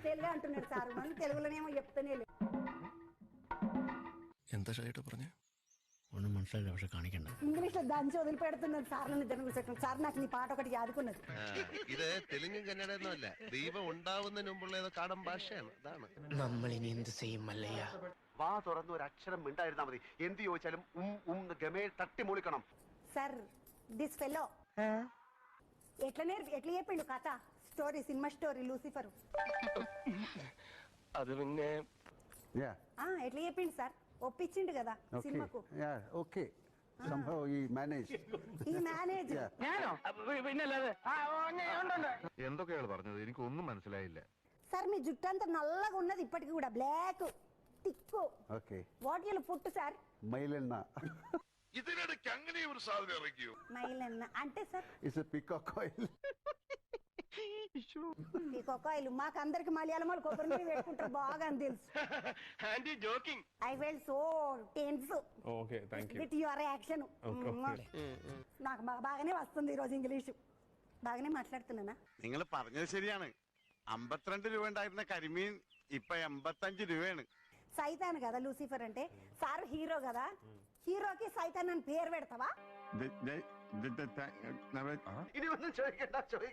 తెలుగు అంటున్నాడు సార్, మళ్ళీ తెలుగులోనేమో చెప్తానే లేదు. എന്താ ഷായിട്ട് പറഞ്ഞേ? ഒന്നും മനസ്സിലായില്ല, പക്ഷെ കാണിക്കണ്ട. ఇంగ్లీష్ లో దంచి వదిలిపెడుతున్నాడు సార్. సార్ నాకు నీ పాట ఒకటి యాదుకున్నది. ഇത് തെലുങ്കും കന്നഡയൊന്നും അല്ല, ദൈവം ഉണ്ടാവുന്നതിന് മുമ്പുള്ള ഏതോ കാടൻ ഭാഷയാണ്. അതാണ്. നമ്മളിനി എന്ത് ചെയ്യും മല്ലയ്യ? വാ തുറന്ന് ഒരു അക്ഷരം മിണ്ടായിരുന്നാ മതി. എന്ത് ചോദിച്ചാലും ഗമേ തട്ടി മൂളിക്കണം. సార్ దిస్ ఫెలో ఎట్లా చెప్పిండు కథ, స్టోరీ, సినిమా స్టోరీ లూసిఫర్ അത് പിന്നെ ఎట్లా చెప్పిండు సార్? ఒప్పించిండు కదా సినిమాకు. somehow he managed. ఈ మేనేజ్ എന്തൊക്കെയാണ് പറഞ്ഞത്? എനിക്കൊന്നും മനസ്സിലായില്ല. సార్ మీ జుట్టు అంతా నల్లగా ఉన్నది ఇప్పటికి కూడా, బ్లాక్ తిక్కు. వాట్ యు పుట్టు సార్? മൈലെണ്ണ. ഇതിനിടയ്ക്ക് അങ്ങനെ ഒരു സാധനം ഇറങ്ങിയോ? మైలన్న అంటే sir It's a peacock oil. Peacock oil మాకు అందరికి మలయాళం వాళ్ళు కొబ్బరి నీళ్ళు పెట్టుకుంటారు బాగా అని తెలుసు. Aunty joking. I feel so tense with your action. నాకు బాగానే వస్తుంది ఈరోజు ఇంగ్లీషు, బాగానే మాట్లాడుతున్నానా? നിങ്ങൾ പറഞ്ഞത് ശരിയാണ്. 52 രൂപ ഉണ്ടായിരുന്ന കരിമീൻ ഇപ്പൊ 85 രൂപയാണ്. సైతాన్ కదా లూసిఫర్ అంటే. సార్ హీరో కదా, హీరోకి సైతాన్ అని పేరు పెడతావా? ഇനി ഒന്നും ചോദിക്കണ്ട.